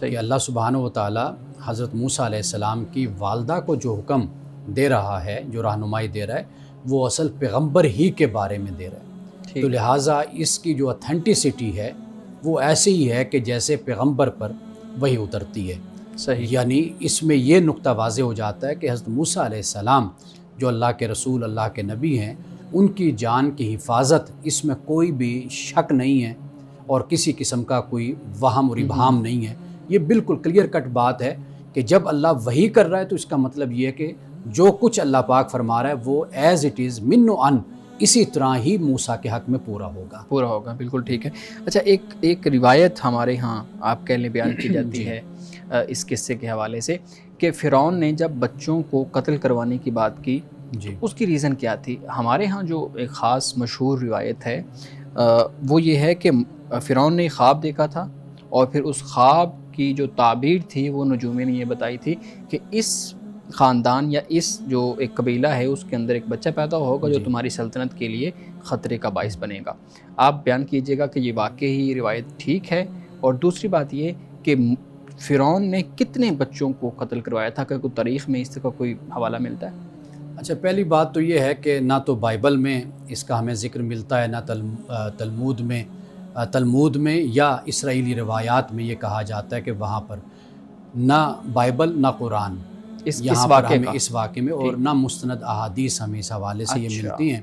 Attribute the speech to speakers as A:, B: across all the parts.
A: کہ اللہ سبحانہ و تعالیٰ حضرت موسیٰ علیہ السلام کی والدہ کو جو حکم دے رہا ہے، جو رہنمائی دے رہا ہے، وہ اصل پیغمبر ہی کے بارے میں دے رہا ہے۔ تو لہٰذا اس کی جو اتھینٹسٹی ہے وہ ایسے ہی ہے کہ جیسے پیغمبر پر وہی اترتی ہے۔
B: صحیح،
A: یعنی اس میں یہ نقطہ واضح ہو جاتا ہے کہ حضرت موسیٰ علیہ السلام جو اللہ کے رسول، اللہ کے نبی ہیں، ان کی جان کی حفاظت، اس میں کوئی بھی شک نہیں ہے اور کسی قسم کا کوئی وہم اور ابہام نہیں ہے۔ یہ بالکل کلیئر کٹ بات ہے کہ جب اللہ وحی کر رہا ہے تو اس کا مطلب یہ ہے کہ جو کچھ اللہ پاک فرما رہا ہے وہ ایز اٹ از من و ان اسی طرح ہی موسیٰ کے حق میں پورا ہوگا۔
B: بالکل ٹھیک ہے۔ اچھا، ایک روایت ہمارے ہاں آپ کہنے بیان کی جاتی ہے اس قصے کے حوالے سے کہ فرعون نے جب بچوں کو قتل کروانے کی بات کی
A: جی،
B: اس کی ریزن کیا تھی؟ ہمارے ہاں جو ایک خاص مشہور روایت ہے وہ یہ ہے کہ فرعون نے خواب دیکھا تھا اور پھر اس خواب کی جو تعبیر تھی وہ نجومی نے یہ بتائی تھی کہ اس خاندان یا اس جو ایک قبیلہ ہے اس کے اندر ایک بچہ پیدا ہوگا جو تمہاری سلطنت کے لیے خطرے کا باعث بنے گا۔ آپ بیان کیجئے گا کہ یہ واقعی روایت ٹھیک ہے، اور دوسری بات یہ کہ فرعون نے کتنے بچوں کو قتل کروایا تھا، کہ کوئی تاریخ میں اس کا کوئی حوالہ ملتا ہے؟
A: اچھا، پہلی بات تو یہ ہے کہ نہ تو بائبل میں اس کا ہمیں ذکر ملتا ہے، نہ تلمود میں یا اسرائیلی روایات میں یہ کہا جاتا ہے کہ وہاں پر نہ بائبل نہ قرآن یہاں پر ہمیں اس واقعے میں، اور نہ مستند احادیث ہمیں اس حوالے سے یہ ملتی ہیں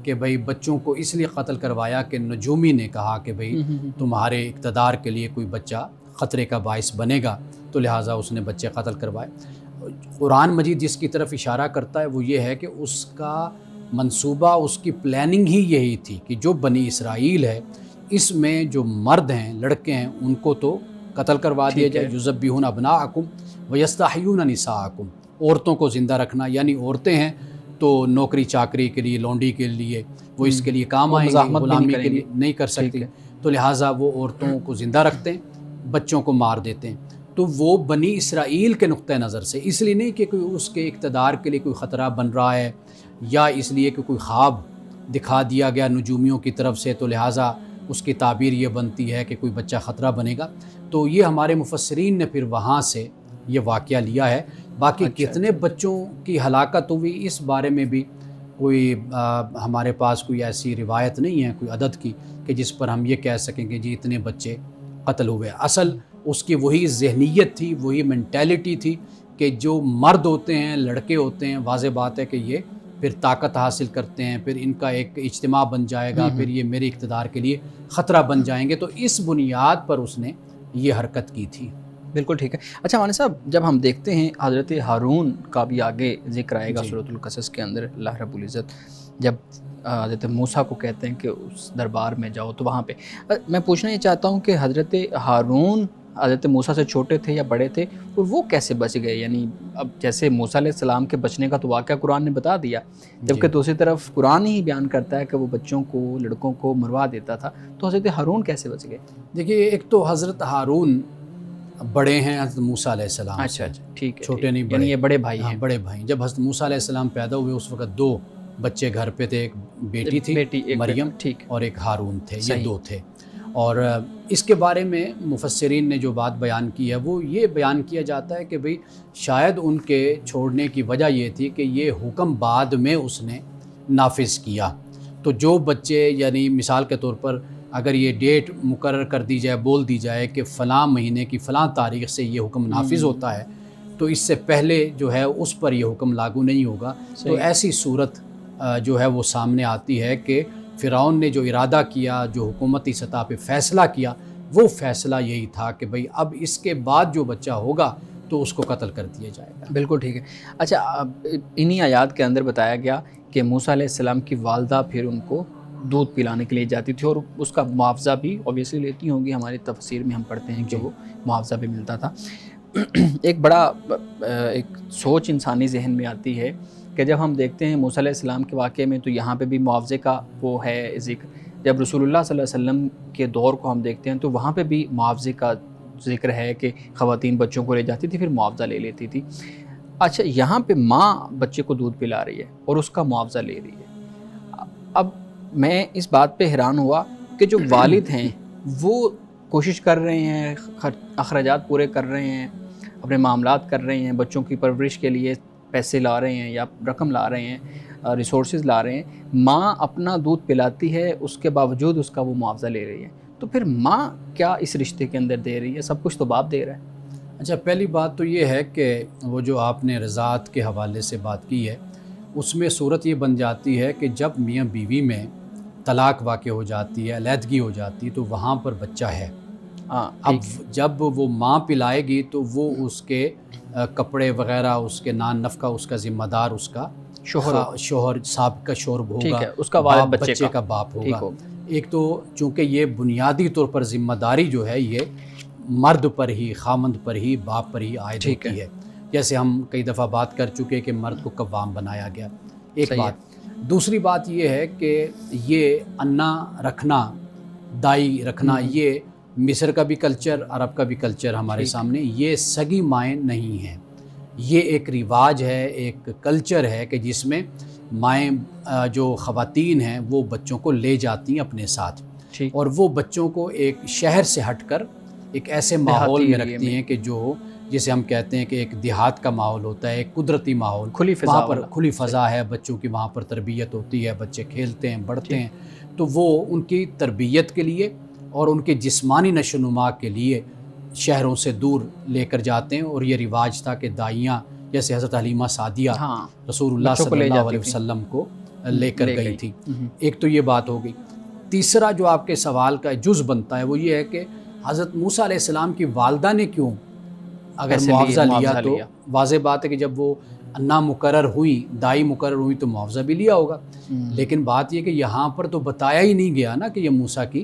A: کہ بھئی بچوں کو اس لیے قتل کروایا کہ نجومی نے کہا کہ بھئی تمہارے اقتدار کے لیے کوئی بچہ خطرے کا باعث بنے گا، تو لہٰذا اس نے بچے قتل کروائے۔ قرآن مجید جس کی طرف اشارہ کرتا ہے وہ یہ ہے کہ اس کا منصوبہ، اس کی پلاننگ ہی یہی تھی کہ جو بنی اسرائیل ہے اس میں جو مرد ہیں، لڑکے ہیں، ان کو تو قتل کروا دیا جائے، یذبحون ابناءکم ویستحیون نساءکم، عورتوں کو زندہ رکھنا، یعنی عورتیں ہیں تو نوکری چاکری کے لیے، لونڈی کے لیے وہ اس کے لیے کام آئیں گے، غلامی کے لیے نہیں کر سکتے، تو لہٰذا وہ عورتوں کو زندہ رکھتے ہیں، بچوں کو مار دیتے ہیں۔ تو وہ بنی اسرائیل کے نقطہ نظر سے، اس لیے نہیں کہ کوئی اس کے اقتدار کے لیے کوئی خطرہ بن رہا ہے، یا اس لیے کہ کوئی خواب دکھا دیا گیا نجومیوں کی طرف سے تو لہٰذا اس کی تعبیر یہ بنتی ہے کہ کوئی بچہ خطرہ بنے گا۔ تو یہ ہمارے مفسرین نے پھر وہاں سے یہ واقعہ لیا ہے۔ باقی کتنے بچوں کی ہلاکت ہوئی اس بارے میں بھی کوئی ہمارے پاس کوئی ایسی روایت نہیں ہے کوئی عدد کی کہ جس پر ہم یہ کہہ سکیں کہ جی اتنے بچے قتل ہوئے۔ اصل اس کی وہی ذہنیت تھی، وہی مینٹیلٹی تھی کہ جو مرد ہوتے ہیں، لڑکے ہوتے ہیں، واضح بات ہے کہ یہ پھر طاقت حاصل کرتے ہیں، پھر ان کا ایک اجتماع بن جائے گا، پھر یہ میرے اقتدار کے لیے خطرہ بن جائیں گے، تو اس بنیاد پر اس نے یہ حرکت کی تھی۔
B: بالکل ٹھیک ہے۔ اچھا مولانا صاحب، جب ہم دیکھتے ہیں حضرت ہارون کا بھی آگے ذکر آئے گا سورۃ القصص کے اندر، اللہ رب العزت جب حضرت موسیٰ کو کہتے ہیں کہ اس دربار میں جاؤ، تو وہاں پہ میں پوچھنا یہ چاہتا ہوں کہ حضرت ہارون حضرت موسیٰ سے چھوٹے تھے یا بڑے تھے، اور وہ کیسے بچ گئے؟ یعنی اب جیسے موسیٰ علیہ السلام کے بچنے کا تو واقعہ قرآن نے بتا دیا، جبکہ دوسری طرف قرآن ہی بیان کرتا ہے کہ وہ بچوں کو، لڑکوں کو مروا دیتا تھا، تو حضرت ہارون کیسے بچ گئے؟
A: دیکھیے، ایک تو حضرت ہارون بڑے ہیں حضرت موسیٰ علیہ السلام سے،
B: اچھا ٹھیک ہے،
A: چھوٹے نہیں،
B: یعنی یہ بڑے بھائی ہیں۔
A: بڑے بھائی۔ جب حضرت موسیٰ علیہ السلام پیدا ہوئے اس وقت 2 بچے گھر پہ تھے، ایک بیٹی تھی مریم اور ایک ہارون تھے، یہ 2 تھے۔ اور اس کے بارے میں مفسرین نے جو بات بیان کی ہے وہ یہ بیان کیا جاتا ہے کہ بھئی شاید ان کے چھوڑنے کی وجہ یہ تھی کہ یہ حکم بعد میں اس نے نافذ کیا، تو جو بچے، یعنی مثال کے طور پر اگر یہ ڈیٹ مقرر کر دی جائے، بول دی جائے کہ فلاں مہینے کی فلاں تاریخ سے یہ حکم نافذ ہوتا ہے، تو اس سے پہلے جو ہے اس پر یہ حکم لاگو نہیں ہوگا۔ تو ایسی صورت جو ہے وہ سامنے آتی ہے کہ فرعون نے جو ارادہ کیا، جو حکومتی سطح پہ فیصلہ کیا، وہ فیصلہ یہی تھا کہ بھئی اب اس کے بعد جو بچہ ہوگا تو اس کو قتل کر دیا جائے گا۔
B: بالکل ٹھیک ہے۔ اچھا، انہی آیات کے اندر بتایا گیا کہ موسیٰ علیہ السلام کی والدہ پھر ان کو دودھ پلانے کے لیے جاتی تھی، اور اس کا معاوضہ بھی اوبیسلی لیتی ہوں گی، ہماری تفسیر میں ہم پڑھتے ہیں کہ وہ معاوضہ بھی ملتا تھا۔ ایک بڑا ایک سوچ انسانی ذہن میں آتی ہے کہ جب ہم دیکھتے ہیں موسیٰ علیہ السلام کے واقعے میں، تو یہاں پہ بھی معاوضے کا وہ ہے ذکر، جب رسول اللہ صلی اللہ علیہ وسلم کے دور کو ہم دیکھتے ہیں تو وہاں پہ بھی معاوضے کا ذکر ہے کہ خواتین بچوں کو لے جاتی تھی، پھر معاوضہ لے لیتی تھی۔ اچھا، یہاں پہ ماں بچے کو دودھ پلا رہی ہے اور اس کا معاوضہ لے رہی ہے۔ اب میں اس بات پہ حیران ہوا کہ جو والد ہیں وہ کوشش کر رہے ہیں، اخراجات پورے کر رہے ہیں، اپنے معاملات کر رہے ہیں، بچوں کی پرورش کے لیے پیسے لا رہے ہیں یا رقم لا رہے ہیں، ریسورسز لا رہے ہیں، ماں اپنا دودھ پلاتی ہے، اس کے باوجود اس کا وہ معاوضہ لے رہی ہے، تو پھر ماں کیا اس رشتے کے اندر دے رہی ہے؟ سب کچھ تو باپ دے رہا ہے۔
A: اچھا، پہلی بات تو یہ ہے کہ وہ جو آپ نے رضاعت کے حوالے سے بات کی ہے، اس میں صورت یہ بن جاتی ہے کہ جب میاں بیوی میں طلاق واقع ہو جاتی ہے، علیحدگی ہو جاتی ہے، تو وہاں پر بچہ ہے۔
B: ہاں،
A: اب جب وہ ماں پلائے گی تو وہ اس کے کپڑے وغیرہ، اس کے نان نفقہ، اس کا ذمہ دار اس کا شوہر سابقہ شوہر ہوگا،
B: ٹھیک ہے، اس کا والد
A: باپ
B: بچے
A: کا باپ ہوگا۔
B: ٹھیک ہو،
A: ایک تو چونکہ یہ بنیادی طور پر ذمہ داری جو ہے یہ مرد پر ہی، خامند پر ہی، باپ پر ہی عائد
B: ٹھیک
A: ہوتی ہے، جیسے ہم کئی دفعہ بات کر چکے کہ مرد کو قوام بنایا گیا، ایک
B: صحیح
A: بات۔ دوسری بات یہ ہے کہ یہ انا رکھنا، دائی رکھنا، یہ مصر کا بھی کلچر، عرب کا بھی کلچر ہمارے سامنے، یہ سگی مائیں نہیں ہیں، یہ ایک رواج ہے، ایک کلچر ہے کہ جس میں مائیں جو خواتین ہیں وہ بچوں کو لے جاتی ہیں اپنے ساتھ،
B: ٹھیک،
A: اور وہ بچوں کو ایک شہر سے ہٹ کر ایک ایسے ماحول میں رکھتی ہیں کہ جو جسے ہم کہتے ہیں کہ ایک دیہات کا ماحول ہوتا ہے، ایک قدرتی ماحول،
B: کھلی فضا
A: وہاں پر
B: والا،
A: کھلی فضا ہے، بچوں کی وہاں پر تربیت ہوتی ہے، بچے کھیلتے ہیں، بڑھتے ہیں، تو وہ ان کی تربیت کے لیے اور ان کے جسمانی نشو و نما کے لیے شہروں سے دور لے کر جاتے ہیں، اور یہ رواج تھا کہ دائیاں جیسے حضرت حلیمہ سعدیہ
B: ہاں،
A: رسول اللہ
B: بچوں کو
A: صلی
B: لے
A: اللہ
B: جاتی
A: علیہ
B: تھی،
A: وسلم کو لے کر گئی تھی۔
B: ہوں،
A: ایک تو یہ بات ہو گئی۔ تیسرا جو آپ کے سوال کا جز بنتا ہے وہ یہ ہے کہ حضرت موسیٰ علیہ السلام کی والدہ نے کیوں اگر
B: پیسے
A: معاوضہ لیا تو
B: لیا،
A: واضح بات ہے کہ جب وہ انا مقرر ہوئی، دائی مقرر ہوئی تو معاوضہ بھی لیا ہوگا، لیکن بات یہ کہ یہاں پر تو بتایا ہی نہیں گیا نا کہ یہ موسیٰ کی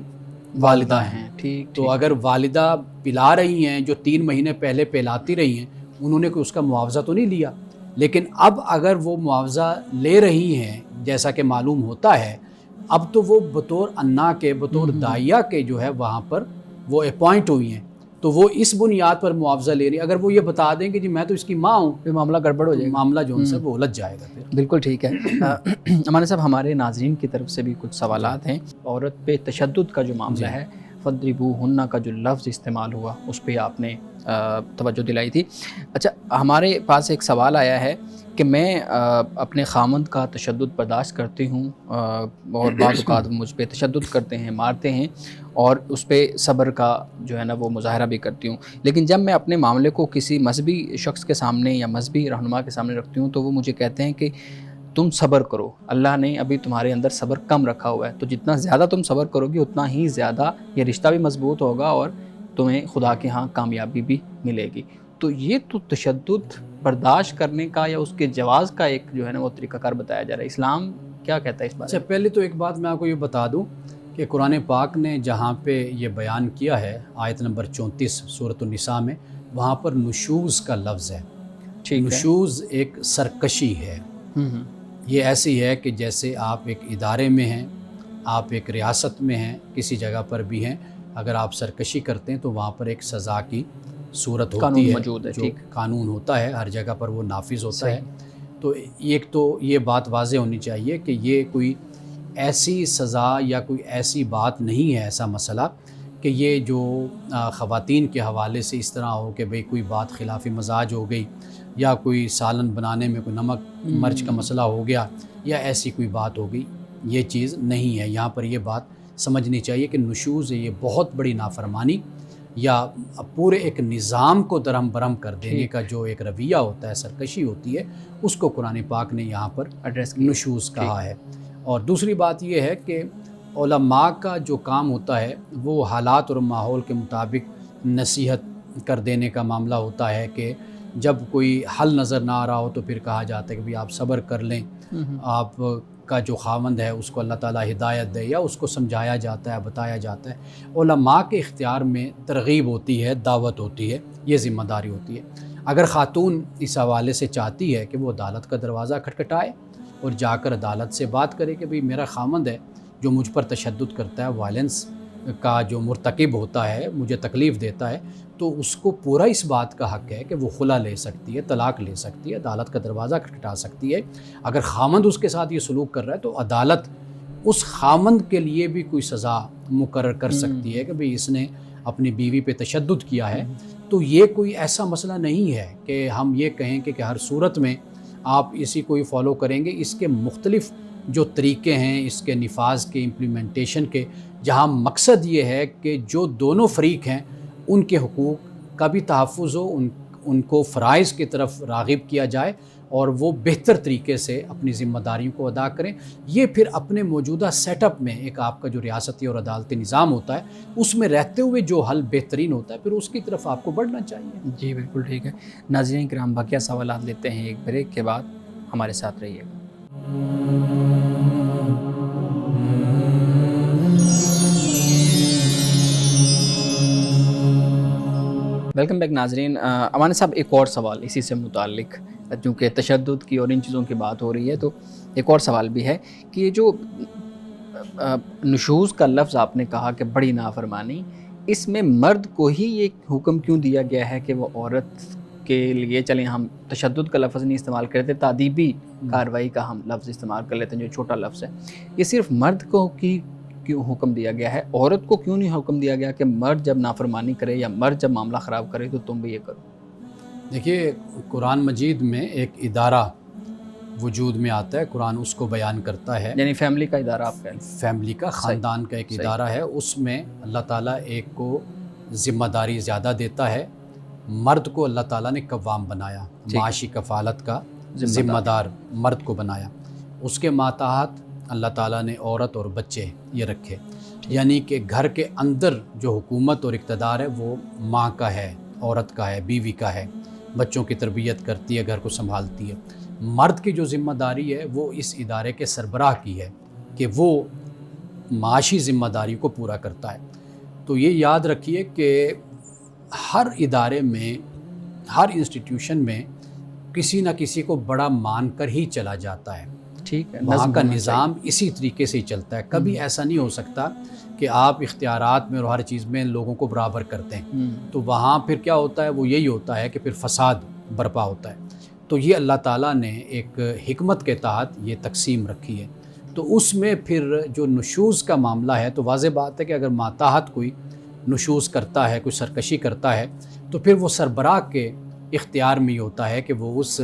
A: والدہ ہیں۔
B: ٹھیک،
A: تو اگر والدہ پلا رہی ہیں، جو 3 مہینے پہلے پلاتی رہی ہیں، انہوں نے کوئی اس کا معاوضہ تو نہیں لیا، لیکن اب اگر وہ معاوضہ لے رہی ہیں جیسا کہ معلوم ہوتا ہے، اب تو وہ بطور انا کے، بطور دائیہ کے جو ہے وہاں پر وہ اپوائنٹ ہوئی ہیں، تو وہ اس بنیاد پر معاوضہ لے رہی ہیں۔ اگر وہ یہ بتا دیں کہ جی میں تو اس کی ماں ہوں،
B: پھر معاملہ گڑبڑ ہو
A: تو
B: جائے گا،
A: معاملہ جو ان سے وہ الجھ جائے گا پھر۔
B: بالکل ٹھیک ہے۔ ہمارے صاحب، ہمارے ناظرین کی طرف سے بھی کچھ سوالات ہیں۔ عورت پہ تشدد کا جو معاملہ ہے، فَضْرِبُوهُنَّ کا جو لفظ استعمال ہوا اس پہ آپ نے توجہ دلائی تھی۔ اچھا، ہمارے پاس ایک سوال آیا ہے کہ میں اپنے خامند کا تشدد برداشت کرتی ہوں، اور بعض اوقات مجھ پہ تشدد کرتے ہیں، مارتے ہیں، اور اس پہ صبر کا جو ہے نا وہ مظاہرہ بھی کرتی ہوں، لیکن جب میں اپنے معاملے کو کسی مذہبی شخص کے سامنے یا مذہبی رہنما کے سامنے رکھتی ہوں تو وہ مجھے کہتے ہیں کہ تم صبر کرو، اللہ نے ابھی تمہارے اندر صبر کم رکھا ہوا ہے، تو جتنا زیادہ تم صبر کرو گی اتنا ہی زیادہ یہ رشتہ بھی مضبوط ہوگا اور تمہیں خدا کے ہاں کامیابی بھی ملے گی۔ تو یہ تو تشدد برداشت کرنے کا یا اس کے جواز کا ایک جو ہے نا وہ طریقہ کار بتایا جا رہا ہے، اسلام کیا کہتا ہے اس بارے
A: اچھا،
B: میں؟
A: پہلے تو ایک بات میں آپ کو یہ بتا دوں کہ قرآن پاک نے جہاں پہ یہ بیان کیا ہے آیت نمبر 34 سورۃ النساء میں، وہاں پر نشوز کا لفظ ہے۔ نشوز ایک سرکشی ہے، یہ ایسی ہے کہ جیسے آپ ایک ادارے میں ہیں، آپ ایک ریاست میں ہیں، کسی جگہ پر بھی ہیں، اگر آپ سرکشی کرتے ہیں تو وہاں پر ایک سزا کی صورت ہوتی ہے، جو قانون ہوتا ہے ہر جگہ پر وہ نافذ ہوتا ہے۔ تو ایک تو یہ بات واضح ہونی چاہیے کہ یہ کوئی ایسی سزا یا کوئی ایسی بات نہیں ہے، ایسا مسئلہ کہ یہ جو خواتین کے حوالے سے اس طرح ہو کہ بھئی کوئی بات خلاف مزاج ہو گئی، یا کوئی سالن بنانے میں کوئی نمک مرچ کا مسئلہ ہو گیا، یا ایسی کوئی بات ہو گئی، یہ چیز نہیں ہے۔ یہاں پر یہ بات سمجھنی چاہیے کہ نشوز یہ بہت بڑی نافرمانی یا پورے ایک نظام کو درہم برہم کر دینے کا جو ایک رویہ ہوتا ہے، سرکشی ہوتی ہے، اس کو قرآن پاک نے یہاں پر نشوز کہا ہے۔ اور دوسری بات یہ ہے کہ علماء کا جو کام ہوتا ہے وہ حالات اور ماحول کے مطابق نصیحت کر دینے کا معاملہ ہوتا ہے کہ جب کوئی حل نظر نہ آ رہا ہو تو پھر کہا جاتا ہے کہ آپ صبر کر لیں، آپ کا جو خاوند ہے اس کو اللہ تعالیٰ ہدایت دے، یا اس کو سمجھایا جاتا ہے، بتایا جاتا ہے۔ علماء کے اختیار میں ترغیب ہوتی ہے، دعوت ہوتی ہے، یہ ذمہ داری ہوتی ہے۔ اگر خاتون اس حوالے سے چاہتی ہے کہ وہ عدالت کا دروازہ کھٹکھٹائے اور جا کر عدالت سے بات کرے کہ بھئی میرا خاوند ہے جو مجھ پر تشدد کرتا ہے، وائلنس کا جو مرتکب ہوتا ہے، مجھے تکلیف دیتا ہے، تو اس کو پورا اس بات کا حق ہے کہ وہ خلا لے سکتی ہے، طلاق لے سکتی ہے، عدالت کا دروازہ کھٹکھٹا سکتی ہے۔ اگر خامند اس کے ساتھ یہ سلوک کر رہا ہے تو عدالت اس خامند کے لیے بھی کوئی سزا مقرر کر سکتی ہے کہ بھئی اس نے اپنی بیوی پہ تشدد کیا ہے، تو یہ کوئی ایسا مسئلہ نہیں ہے کہ ہم یہ کہیں کہ ہر صورت میں آپ اسی کو ہی فالو کریں گے۔ اس کے مختلف جو طریقے ہیں اس کے نفاذ کے، امپلیمنٹیشن کے، جہاں مقصد یہ ہے کہ جو دونوں فریق ہیں ان کے حقوق کا بھی تحفظ ہو، ان کو فرائض کی طرف راغب کیا جائے اور وہ بہتر طریقے سے اپنی ذمہ داریوں کو ادا کریں۔ یہ پھر اپنے موجودہ سیٹ اپ میں ایک آپ کا جو ریاستی اور عدالتی نظام ہوتا ہے اس میں رہتے ہوئے جو حل بہترین ہوتا ہے پھر اس کی طرف آپ کو بڑھنا چاہیے۔
B: جی بالکل ٹھیک ہے۔ ناظرین کرام، بقیہ سوالات لیتے ہیں ایک بریک کے بعد، ہمارے ساتھ رہیے گا۔ ویلکم بیک ناظرین۔ امان صاحب، ایک اور سوال اسی سے متعلق، چونکہ تشدد کی اور ان چیزوں کی بات ہو رہی ہے تو ایک اور سوال بھی ہے کہ یہ جو نشوز کا لفظ آپ نے کہا کہ بڑی نافرمانی، اس میں مرد کو ہی یہ حکم کیوں دیا گیا ہے کہ وہ عورت کے لیے، چلیں ہم تشدد کا لفظ نہیں استعمال کرتے، تعدیبی کارروائی کا ہم لفظ استعمال کر لیتے ہیں جو چھوٹا لفظ ہے، یہ صرف مرد کو کی کیوں حکم دیا گیا ہے؟ عورت کو کیوں نہیں حکم دیا گیا کہ مرد جب نافرمانی کرے یا مرد جب معاملہ خراب کرے تو تم بھی یہ کرو؟
A: دیکھیے، قرآن مجید میں ایک ادارہ وجود میں آتا ہے، قرآن اس کو بیان کرتا ہے،
B: یعنی فیملی کا ادارہ آپ کہہ لیں،
A: فیملی کا، خاندان کا ایک ادارہ ہے، اس میں اللہ تعالیٰ ایک کو ذمہ داری زیادہ دیتا ہے، مرد کو اللہ تعالیٰ نے قوام بنایا، معاشی کفالت کا ذمہ دار مرد کو بنایا، اس کے ماتحت اللہ تعالیٰ نے عورت اور بچے یہ رکھے، یعنی کہ گھر کے اندر جو حکومت اور اقتدار ہے وہ ماں کا ہے، عورت کا ہے، بیوی کا ہے، بچوں کی تربیت کرتی ہے، گھر کو سنبھالتی ہے۔ مرد کی جو ذمہ داری ہے وہ اس ادارے کے سربراہ کی ہے کہ وہ معاشی ذمہ داری کو پورا کرتا ہے۔ تو یہ یاد رکھیے کہ ہر ادارے میں، ہر انسٹیٹیوشن میں کسی نہ کسی کو بڑا مان کر ہی چلا جاتا ہے،
B: ٹھیک ہے،
A: وہاں کا نظام اسی طریقے سے ہی چلتا ہے۔ کبھی ایسا نہیں ہو سکتا کہ آپ اختیارات میں اور ہر چیز میں لوگوں کو برابر کرتے ہیں، تو وہاں پھر کیا ہوتا ہے، وہ یہی ہوتا ہے کہ پھر فساد برپا ہوتا ہے۔ تو یہ اللہ تعالیٰ نے ایک حکمت کے تحت یہ تقسیم رکھی ہے۔ تو اس میں پھر جو نشوز کا معاملہ ہے تو واضح بات ہے کہ اگر ماتحت کوئی نشوز کرتا ہے، کوئی سرکشی کرتا ہے، تو پھر وہ سربراہ کے اختیار میں ہی ہوتا ہے کہ وہ اس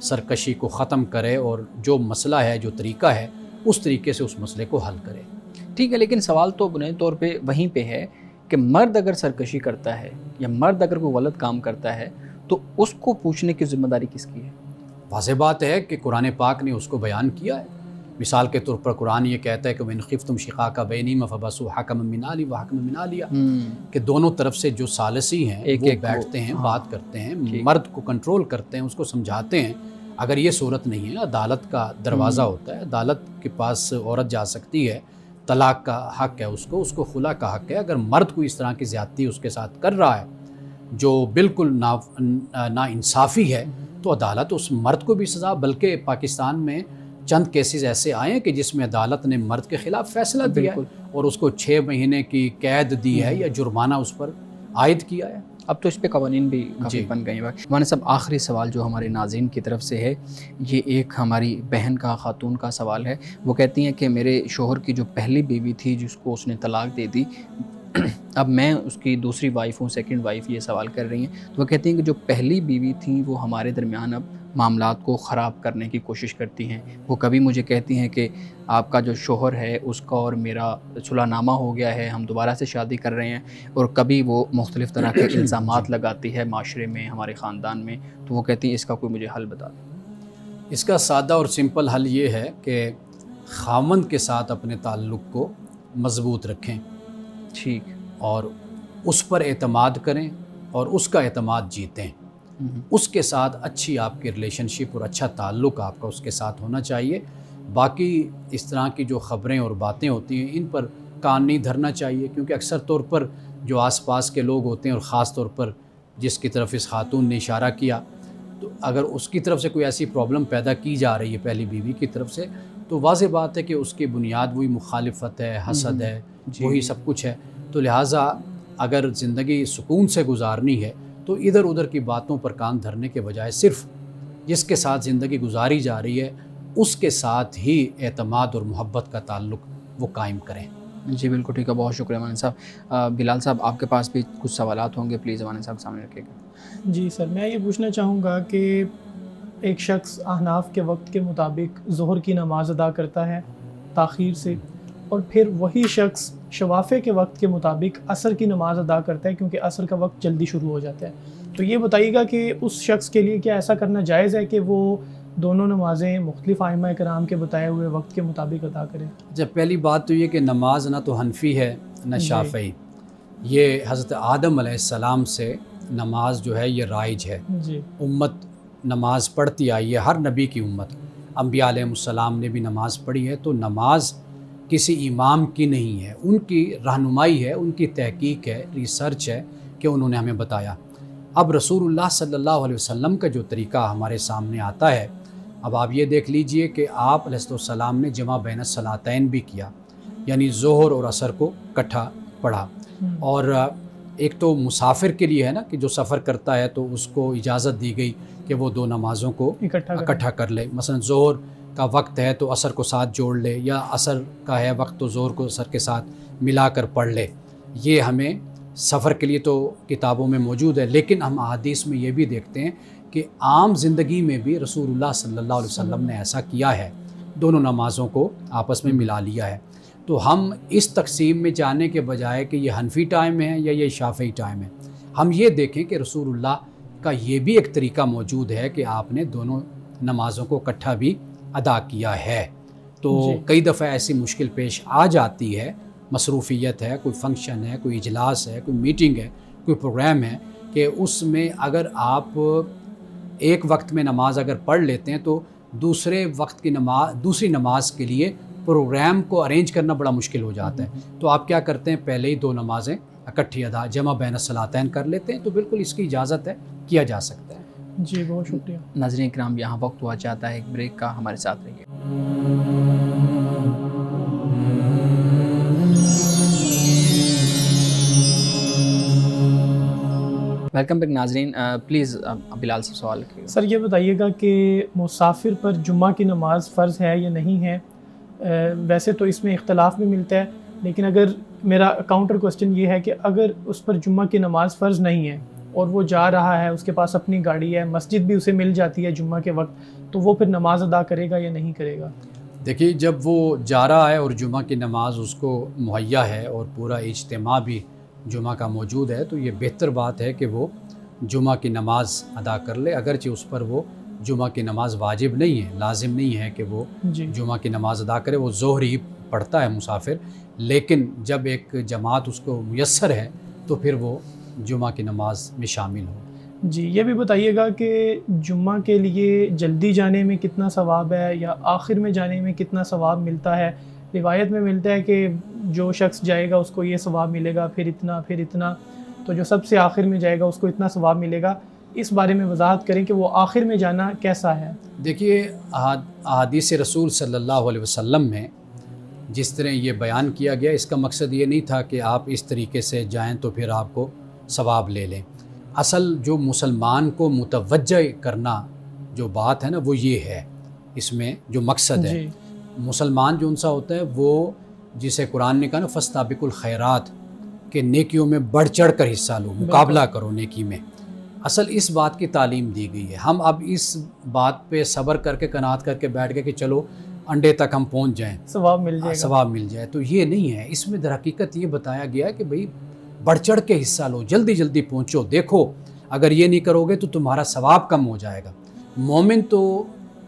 A: سرکشی کو ختم کرے اور جو مسئلہ ہے، جو طریقہ ہے، اس طریقے سے اس مسئلے کو حل کرے۔
B: ٹھیک ہے، لیکن سوال تو بنیادی طور پہ وہیں پہ ہے کہ مرد اگر سرکشی کرتا ہے یا مرد اگر کوئی غلط کام کرتا ہے تو اس کو پوچھنے کی ذمہ داری کس کی ہے؟
A: واضح بات ہے کہ قرآن پاک نے اس کو بیان کیا ہے۔ مثال کے طور پر قرآن یہ کہتا ہے کہ وَإِنْ خِفْتُمْ شِقَاقَ بَيْنِهِمَا فَبَعْثُوا حَكَمًا مِنْ أَهْلِهِ وَحَكَمًا مِنْ أَهْلِهَا، کہ دونوں طرف سے جو ثالثی ہیں وہ بیٹھتے ہیں، بات کرتے ہیں، مرد کو کنٹرول کرتے ہیں، اس کو سمجھاتے ہیں۔ اگر یہ صورت نہیں ہے، عدالت کا دروازہ ہوتا ہے، عدالت کے پاس عورت جا سکتی ہے، طلاق کا حق ہے اس کو خلا کا حق ہے۔ اگر مرد کو اس طرح کی زیادتی اس کے ساتھ کر رہا ہے جو بالکل ناانصافی ہے، تو عدالت اس مرد کو بھی سزا، بلکہ پاکستان میں چند کیسز ایسے آئے ہیں کہ جس میں عدالت نے مرد کے خلاف فیصلہ دیا ہے اور اس کو 6 مہینے کی قید دی ہے یا جرمانہ اس پر عائد کیا ہے۔
B: اب تو اس پہ قوانین بھی کافی بن گئی ہیں۔ مولانا صاحب، آخری سوال جو ہمارے ناظرین کی طرف سے ہے، یہ ایک ہماری بہن کا، خاتون کا سوال ہے۔ وہ کہتی ہیں کہ میرے شوہر کی جو پہلی بیوی تھی جس کو اس نے طلاق دے دی، اب میں اس کی دوسری وائف ہوں، سیکنڈ وائف، یہ سوال کر رہی ہیں۔ تو وہ کہتی ہیں کہ جو پہلی بیوی تھی وہ ہمارے درمیان اب معاملات کو خراب کرنے کی کوشش کرتی ہیں۔ وہ کبھی مجھے کہتی ہیں کہ آپ کا جو شوہر ہے اس کا اور میرا صلح نامہ ہو گیا ہے، ہم دوبارہ سے شادی کر رہے ہیں، اور کبھی وہ مختلف طرح کے الزامات لگاتی ہے معاشرے میں، ہمارے خاندان میں۔ تو وہ کہتی ہیں اس کا کوئی مجھے حل بتا دیں۔
A: اس کا سادہ اور سمپل حل یہ ہے کہ خاوند کے ساتھ اپنے تعلق کو مضبوط رکھیں،
B: ٹھیک،
A: اور اس پر اعتماد کریں اور اس کا اعتماد جیتیں۔ اس کے ساتھ اچھی آپ کی ریلیشن شپ اور اچھا تعلق آپ کا اس کے ساتھ ہونا چاہیے۔ باقی اس طرح کی جو خبریں اور باتیں ہوتی ہیں ان پر کان نہیں دھرنا چاہیے، کیونکہ اکثر طور پر جو آس پاس کے لوگ ہوتے ہیں اور خاص طور پر جس کی طرف اس خاتون نے اشارہ کیا، تو اگر اس کی طرف سے کوئی ایسی پرابلم پیدا کی جا رہی ہے پہلی بیوی کی طرف سے، تو واضح بات ہے کہ اس کی بنیاد وہی مخالفت ہے، حسد ہے، وہی سب کچھ ہے۔ تو لہٰذا اگر زندگی سکون سے گزارنی ہے تو ادھر ادھر کی باتوں پر کان دھرنے کے بجائے صرف جس کے ساتھ زندگی گزاری جا رہی ہے اس کے ساتھ ہی اعتماد اور محبت کا تعلق وہ قائم کریں۔
B: جی بالکل ٹھیک ہے، بہت شکریہ مانن صاحب. بلال صاحب آپ کے پاس بھی کچھ سوالات ہوں گے، پلیز مانن صاحب سامنے رکھیے گا.
C: جی سر، میں یہ پوچھنا چاہوں گا کہ ایک شخص احناف کے وقت کے مطابق ظہر کی نماز ادا کرتا ہے تاخیر سے، اور پھر وہی شخص شوافے کے وقت کے مطابق عصر کی نماز ادا کرتا ہے کیونکہ عصر کا وقت جلدی شروع ہو جاتا ہے. تو یہ بتائیے گا کہ اس شخص کے لیے کیا ایسا کرنا جائز ہے کہ وہ دونوں نمازیں مختلف ائمہ کرام کے بتائے ہوئے وقت کے مطابق ادا کرے؟
A: جب پہلی بات تو یہ کہ نماز نہ تو حنفی ہے نہ شافعی. یہ حضرت آدم علیہ السلام سے نماز جو ہے یہ رائج ہے.
C: جی.
A: امت نماز پڑھتی آئی ہے، ہر نبی کی امت، انبیاء علیہ السلام نے بھی نماز پڑھی ہے. تو نماز کسی امام کی نہیں ہے، ان کی رہنمائی ہے، ان کی تحقیق ہے، ریسرچ ہے کہ انہوں نے ہمیں بتایا. اب رسول اللہ صلی اللہ علیہ وسلم کا جو طریقہ ہمارے سامنے آتا ہے، اب آپ یہ دیکھ لیجئے کہ آپ علیہ السلام نے جمع بین الصلاتین بھی کیا، یعنی ظہر اور عصر کو اکٹھا پڑھا. اور ایک تو مسافر کے لیے ہے نا کہ جو سفر کرتا ہے تو اس کو اجازت دی گئی کہ وہ دو نمازوں کو اکٹھا کر لے. مثلا ظہر کا وقت ہے تو عصر کو ساتھ جوڑ لے، یا عصر کا ہے وقت تو ظہر کو عصر کے ساتھ ملا کر پڑھ لے. یہ ہمیں سفر کے لیے تو کتابوں میں موجود ہے، لیکن ہم احادیث میں یہ بھی دیکھتے ہیں کہ عام زندگی میں بھی رسول اللہ صلی اللہ علیہ وسلم نے ایسا کیا ہے، دونوں نمازوں کو آپس میں ملا لیا ہے. تو ہم اس تقسیم میں جانے کے بجائے کہ یہ حنفی ٹائم ہے یا یہ شافعی ٹائم ہے، ہم یہ دیکھیں کہ رسول اللہ کا یہ بھی ایک طریقہ موجود ہے کہ آپ نے دونوں نمازوں کو اکٹھا بھی ادا کیا ہے. تو کئی دفعہ ایسی مشکل پیش آ جاتی ہے، مصروفیت ہے، کوئی فنکشن ہے، کوئی اجلاس ہے، کوئی میٹنگ ہے، کوئی پروگرام ہے، کہ اس میں اگر آپ ایک وقت میں نماز اگر پڑھ لیتے ہیں تو دوسرے وقت کی نماز، دوسری نماز کے لیے پروگرام کو ارینج کرنا بڑا مشکل ہو جاتا ہے. تو آپ کیا کرتے ہیں، پہلے ہی دو نمازیں اکٹھی ادا جمع بین الصلاتین کر لیتے ہیں. تو بالکل اس کی اجازت ہے، کیا جا سکتا ہے.
C: جی بہت شکریہ.
B: ناظرین کرام، یہاں وقت ہوا چاہتا ہے ایک بریک کا، ہمارے ساتھ رہیے. ویلکم بیک ناظرین. پلیز بلال سے سوال رکھیے گا.
C: سر یہ بتائیے گا کہ مسافر پر جمعہ کی نماز فرض ہے یا نہیں ہے؟ ویسے تو اس میں اختلاف بھی ملتا ہے، لیکن اگر میرا کاؤنٹر کوسچن یہ ہے کہ اگر اس پر جمعہ کی نماز فرض نہیں ہے اور وہ جا رہا ہے، اس کے پاس اپنی گاڑی ہے، مسجد بھی اسے مل جاتی ہے جمعہ کے وقت، تو وہ پھر نماز ادا کرے گا یا نہیں کرے گا؟
A: دیکھیے، جب وہ جا رہا ہے اور جمعہ کی نماز اس کو مہیا ہے اور پورا اجتماع بھی جمعہ کا موجود ہے، تو یہ بہتر بات ہے کہ وہ جمعہ کی نماز ادا کر لے. اگرچہ اس پر وہ جمعہ کی نماز واجب نہیں ہے، لازم نہیں ہے کہ وہ جمعہ کی نماز ادا کرے، وہ ظہر ہی پڑھتا ہے مسافر. لیکن جب ایک جماعت اس کو میسر ہے تو پھر وہ جمعہ کی نماز میں شامل ہو.
C: جی یہ بھی بتائیے گا کہ جمعہ کے لیے جلدی جانے میں کتنا ثواب ہے یا آخر میں جانے میں کتنا ثواب ملتا ہے؟ روایت میں ملتا ہے کہ جو شخص جائے گا اس کو یہ ثواب ملے گا، پھر اتنا، تو جو سب سے آخر میں جائے گا اس کو اتنا ثواب ملے گا. اس بارے میں وضاحت کریں کہ وہ آخر میں جانا کیسا ہے.
A: دیکھیے، احادیث رسول صلی اللہ علیہ وسلم میں جس طرح یہ بیان کیا گیا، اس کا مقصد یہ نہیں تھا کہ آپ اس طریقے سے جائیں تو پھر آپ کو ثواب لے لیں. اصل جو مسلمان کو متوجہ کرنا جو بات ہے نا، وہ یہ ہے، اس میں جو مقصد ہے. مسلمان جو انسا ہوتا ہے وہ، جسے قرآن نے کہا نا فاستبقوا الخیرات، کہ نیکیوں میں بڑھ چڑھ کر حصہ لو، مقابلہ کرو نیکی میں. اصل اس بات کی تعلیم دی گئی ہے. ہم اب اس بات پہ صبر کر کے قناعت کر کے بیٹھ گئے کہ چلو انڈے تک ہم پہنچ جائیں، ثواب مل جائے. تو یہ نہیں ہے. اس میں در حقیقت یہ بتایا گیا کہ بھئی بڑھ چڑھ کے حصہ لو، جلدی جلدی پہنچو. دیکھو اگر یہ نہیں کرو گے تو تمہارا ثواب کم ہو جائے گا. مومن تو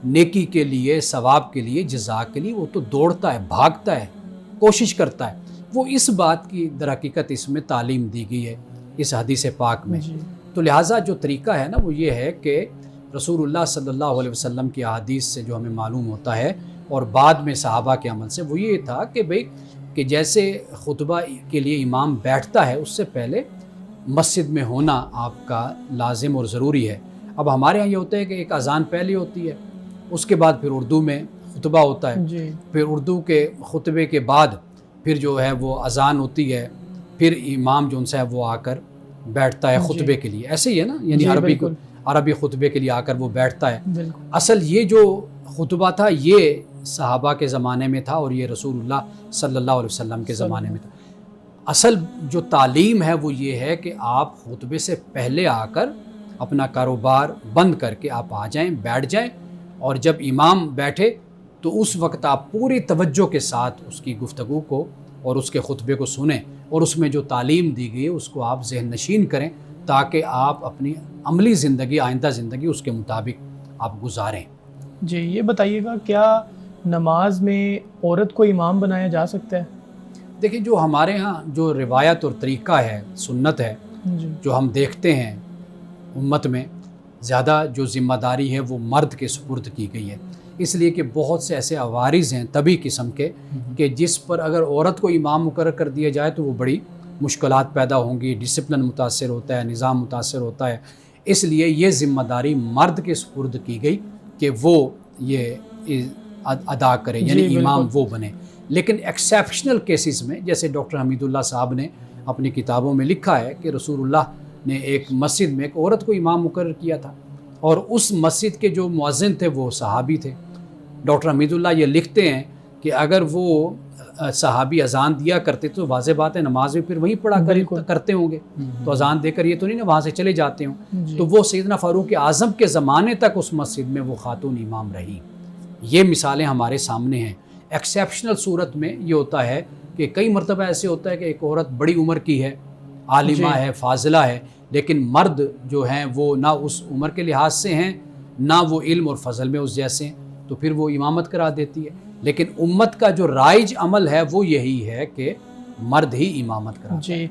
A: نیکی کے لیے، ثواب کے لیے، جزا کے لیے وہ تو دوڑتا ہے، بھاگتا ہے، کوشش کرتا ہے. وہ اس بات کی در حقیقت اس میں تعلیم دی گئی ہے اس حدیث پاک میں. تو لہٰذا جو طریقہ ہے نا وہ یہ ہے کہ رسول اللہ صلی اللہ علیہ وسلم کی احادیث سے جو ہمیں معلوم ہوتا ہے اور بعد میں صحابہ کے عمل سے، وہ یہ تھا کہ بھئی کہ جیسے خطبہ کے لیے امام بیٹھتا ہے اس سے پہلے مسجد میں ہونا آپ کا لازم اور ضروری ہے. اب ہمارے یہاں یہ ہوتا ہے کہ ایک اذان پہلے ہوتی ہے، اس کے بعد پھر اردو میں خطبہ ہوتا ہے، پھر اردو کے خطبے کے بعد پھر جو ہے وہ اذان ہوتی ہے، پھر امام جو ان سے وہ آ کر بیٹھتا ہے خطبے کے لیے. ایسے ہی ہے نا، یعنی عربی خطبے کے لیے آ کر وہ بیٹھتا ہے. اصل یہ جو خطبہ تھا یہ صحابہ کے زمانے میں تھا اور یہ رسول اللہ صلی اللہ علیہ وسلم کے زمانے میں تھا۔ اصل جو تعلیم ہے وہ یہ ہے کہ آپ خطبے سے پہلے آ کر اپنا کاروبار بند کر کے آپ آ جائیں، بیٹھ جائیں، اور جب امام بیٹھے تو اس وقت آپ پوری توجہ کے ساتھ اس کی گفتگو کو اور اس کے خطبے کو سنیں، اور اس میں جو تعلیم دی گئی ہے اس کو آپ ذہن نشین کریں، تاکہ آپ اپنی عملی زندگی، آئندہ زندگی اس کے مطابق آپ گزاریں۔
C: جی یہ بتائیے گا، کیا نماز میں عورت کو امام بنایا جا سکتا ہے؟
A: دیکھیں، جو ہمارے ہاں جو روایت اور طریقہ ہے، سنت ہے،
C: جی
A: جو ہم دیکھتے ہیں امت میں، زیادہ جو ذمہ داری ہے وہ مرد کے سپرد کی گئی ہے، اس لیے کہ بہت سے ایسے عوارض ہیں طبی قسم کے کہ جس پر اگر عورت کو امام مقرر کر دیا جائے تو وہ بڑی مشکلات پیدا ہوں گی، ڈسپلن متاثر ہوتا ہے، نظام متاثر ہوتا ہے، اس لیے یہ ذمہ داری مرد کے سپرد کی گئی کہ وہ یہ ادا کرے، یعنی
C: جی
A: امام
C: بالکل۔
A: وہ بنے۔ لیکن ایکسیپشنل کیسز میں، جیسے ڈاکٹر حمید اللہ صاحب نے اپنی کتابوں میں لکھا ہے کہ رسول اللہ نے ایک مسجد میں ایک عورت کو امام مقرر کیا تھا، اور اس مسجد کے جو مؤذن تھے وہ صحابی تھے۔ ڈاکٹر حمید اللہ یہ لکھتے ہیں کہ اگر وہ صحابی اذان دیا کرتے تو واضح بات ہے نماز بھی پھر وہیں پڑھا
C: بالکل۔
A: کرتے ہوں گے، تو اذان دے کر یہ تو نہیں نا وہاں سے چلے جاتے ہوں۔
C: جی
A: تو وہ سیدنا فاروق اعظم کے زمانے تک اس مسجد میں وہ خاتون امام رہی۔ یہ مثالیں ہمارے سامنے ہیں۔ ایکسیپشنل صورت میں یہ ہوتا ہے کہ کئی مرتبہ ایسے ہوتا ہے کہ ایک عورت بڑی عمر کی ہے، عالمہ
C: جی
A: ہے، فاضلہ ہے، لیکن مرد جو ہیں وہ نہ اس عمر کے لحاظ سے ہیں، نہ وہ علم اور فضل میں اس جیسے ہیں، تو پھر وہ امامت کرا دیتی ہے۔ لیکن امت کا جو رائج عمل ہے وہ یہی ہے کہ مرد ہی امامت کرا۔
C: جی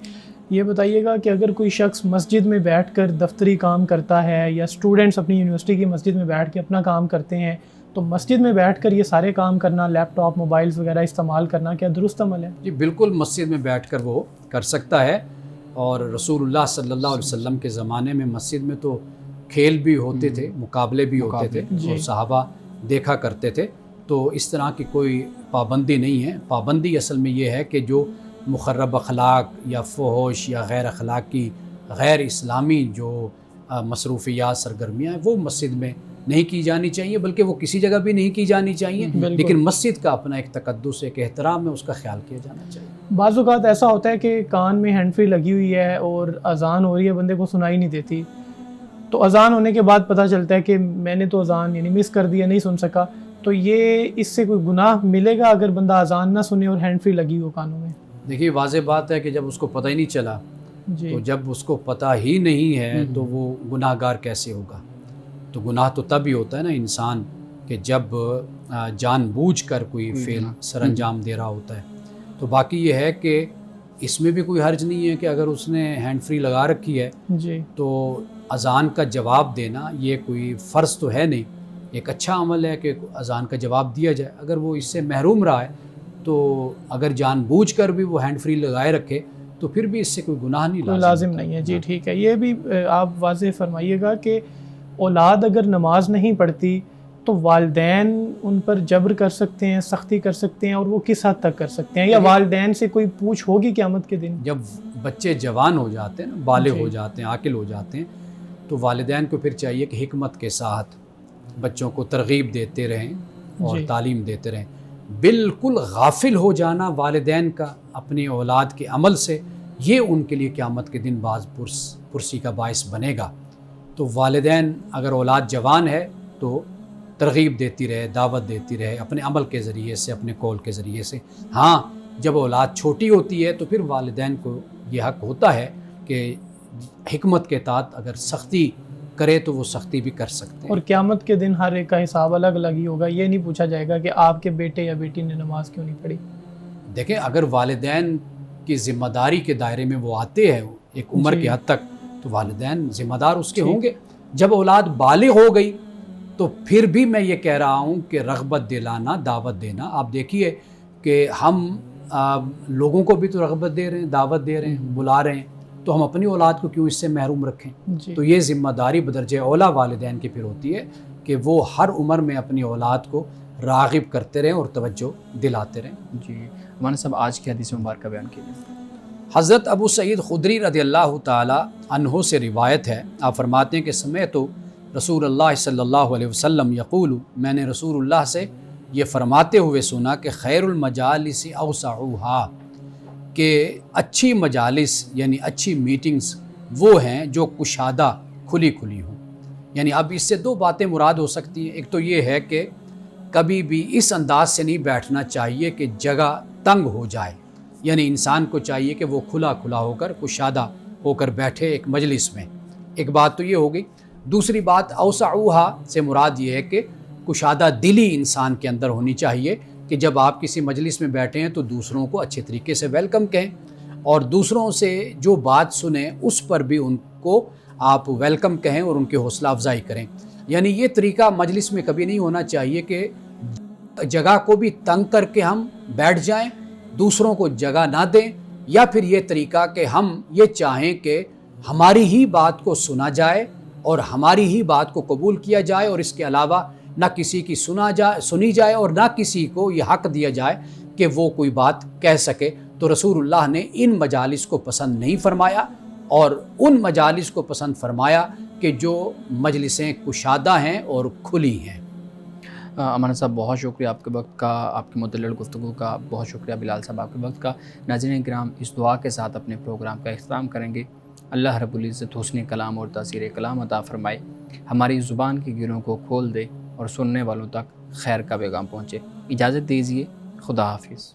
C: یہ بتائیے گا کہ اگر کوئی شخص مسجد میں بیٹھ کر دفتری کام کرتا ہے، یا اسٹوڈنٹس اپنی یونیورسٹی کی مسجد میں بیٹھ کے اپنا کام کرتے ہیں، تو مسجد میں بیٹھ کر یہ سارے کام کرنا، لیپ ٹاپ، موبائلز وغیرہ استعمال کرنا، کیا درست عمل ہے؟
A: جی بالکل، مسجد میں بیٹھ کر وہ کر سکتا ہے، اور رسول اللہ صلی اللہ علیہ وسلم کے زمانے میں مسجد میں تو کھیل بھی ہوتے تھے، مقابلے بھی ہوتے تھے،
C: جی
A: اور صحابہ دیکھا کرتے تھے، تو اس طرح کی کوئی پابندی نہیں ہے۔ پابندی اصل میں یہ ہے کہ جو مخرب اخلاق یا فحش یا غیر اخلاقی، غیر اسلامی جو مصروفیات، سرگرمیاں ہیں، وہ مسجد میں نہیں کی جانی چاہیے، بلکہ وہ کسی جگہ بھی نہیں کی جانی چاہیے،
C: بالکل۔
A: لیکن مسجد کا اپنا ایک تقدس، ایک احترام ہے، اس کا خیال کیا جانا چاہیے۔
C: بعض اوقات ایسا ہوتا ہے کہ کان میں ہینڈ فری لگی ہوئی ہے اور اذان ہو رہی ہے، بندے کو سنائی نہیں دیتی، تو اذان ہونے کے بعد پتہ چلتا ہے کہ میں نے تو اذان یعنی مس کر دیا، نہیں سن سکا، تو یہ اس سے کوئی گناہ ملے گا اگر بندہ اذان نہ سنے اور ہینڈ فری لگی ہو کانوں میں؟
A: دیکھیے، واضح بات ہے کہ جب اس کو پتہ ہی نہیں چلا،
C: جی
A: تو جب اس کو پتہ ہی نہیں ہے تو وہ گناہ گار کیسے ہوگا؟ تو گناہ تو تب ہی ہوتا ہے نا انسان کہ جب جان بوجھ کر کوئی فعل سر انجام دے رہا ہوتا ہے۔ تو باقی یہ ہے کہ اس میں بھی کوئی حرج نہیں ہے کہ اگر اس نے ہینڈ فری لگا رکھی ہے
C: جی
A: تو اذان کا جواب دینا یہ کوئی فرض تو ہے نہیں، ایک اچھا عمل ہے کہ اذان کا جواب دیا جائے۔ اگر وہ اس سے محروم رہا ہے تو اگر جان بوجھ کر بھی وہ ہینڈ فری لگائے رکھے تو پھر بھی اس سے کوئی گناہ نہیں
C: کوئی لازم نہیں ہے۔ جی ٹھیک ہے، یہ بھی آپ واضح فرمائیے گا کہ اولاد اگر نماز نہیں پڑھتی تو والدین ان پر جبر کر سکتے ہیں، سختی کر سکتے ہیں، اور وہ کس حد تک کر سکتے ہیں، یا والدین سے کوئی پوچھ ہوگی قیامت کے دن؟
A: جب بچے جوان ہو جاتے ہیں، بالغ ہو جاتے ہیں، عاقل ہو جاتے ہیں، تو والدین کو پھر چاہیے کہ حکمت کے ساتھ بچوں کو ترغیب دیتے رہیں اور تعلیم دیتے رہیں۔ بالکل غافل ہو جانا والدین کا اپنی اولاد کے عمل سے، یہ ان کے لیے قیامت کے دن بعض پرسی کا باعث بنے گا۔ تو والدین اگر اولاد جوان ہے تو ترغیب دیتی رہے، دعوت دیتی رہے، اپنے عمل کے ذریعے سے، اپنے قول کے ذریعے سے۔ ہاں، جب اولاد چھوٹی ہوتی ہے تو پھر والدین کو یہ حق ہوتا ہے کہ حکمت کے تحت اگر سختی کرے تو وہ سختی بھی کر سکتے ہیں۔
C: اور قیامت کے دن ہر ایک کا حساب الگ الگ ہی ہوگا، یہ نہیں پوچھا جائے گا کہ آپ کے بیٹے یا بیٹی نے نماز کیوں نہیں پڑھی۔
A: دیکھیں، اگر والدین کی ذمہ داری کے دائرے میں وہ آتے ہیں ایک عمر کی حد تک، تو والدین ذمہ دار اس کے ہوں گے۔ جب اولاد بالغ ہو گئی تو پھر بھی میں یہ کہہ رہا ہوں کہ رغبت دلانا، دعوت دینا۔ آپ دیکھیے کہ ہم لوگوں کو بھی تو رغبت دے رہے ہیں، دعوت دے رہے ہیں، بلا رہے ہیں، تو ہم اپنی اولاد کو کیوں اس سے محروم رکھیں؟ تو یہ ذمہ داری بدرجہ اولا والدین کی پھر ہوتی ہے کہ وہ ہر عمر میں اپنی اولاد کو راغب کرتے رہیں اور توجہ دلاتے رہیں۔
B: جی مولانا صاحب، آج کی حدیث مبارکہ بیان کیجیے۔
A: حضرت ابو سعید خدری رضی اللہ تعالی عنہ سے روایت ہے، آپ فرماتے ہیں کہ سمعت رسول اللہ صلی اللہ علیہ وسلم یقول، میں نے رسول اللہ سے یہ فرماتے ہوئے سنا کہ خیر المجالس اوسعوہا، کہ اچھی مجالس یعنی اچھی میٹنگز وہ ہیں جو کشادہ کھلی کھلی ہوں۔ یعنی اب اس سے دو باتیں مراد ہو سکتی ہیں۔ ایک تو یہ ہے کہ کبھی بھی اس انداز سے نہیں بیٹھنا چاہیے کہ جگہ تنگ ہو جائے، یعنی انسان کو چاہیے کہ وہ کھلا کھلا ہو کر کشادہ ہو کر بیٹھے ایک مجلس میں۔ ایک بات تو یہ ہو گئی۔ دوسری بات اوسعوہا سے مراد یہ ہے کہ کشادہ دلی انسان کے اندر ہونی چاہیے کہ جب آپ کسی مجلس میں بیٹھے ہیں تو دوسروں کو اچھے طریقے سے ویلکم کہیں، اور دوسروں سے جو بات سنیں اس پر بھی ان کو آپ ویلکم کہیں اور ان کی حوصلہ افزائی کریں۔ یعنی یہ طریقہ مجلس میں کبھی نہیں ہونا چاہیے کہ جگہ کو بھی تنگ کر کے ہم بیٹھ جائیں، دوسروں کو جگہ نہ دیں، یا پھر یہ طریقہ کہ ہم یہ چاہیں کہ ہماری ہی بات کو سنا جائے اور ہماری ہی بات کو قبول کیا جائے، اور اس کے علاوہ نہ کسی کی سنی جائے اور نہ کسی کو یہ حق دیا جائے کہ وہ کوئی بات کہہ سکے۔ تو رسول اللہ نے ان مجالس کو پسند نہیں فرمایا، اور ان مجالس کو پسند فرمایا کہ جو مجلسیں کشادہ ہیں اور کھلی ہیں۔
B: امان صاحب بہت شکریہ آپ کے وقت کا، آپ کی مدلل گفتگو کا بہت شکریہ۔ بلال صاحب آپ کے وقت کا۔ ناظرین کرام، اس دعا کے ساتھ اپنے پروگرام کا اختتام کریں گے۔ اللہ رب العزت حسن کلام اور تاثیر کلام عطا فرمائے، ہماری زبان کی گروں کو کھول دے اور سننے والوں تک خیر کا پیغام پہنچے۔ اجازت دیجیے، خدا حافظ۔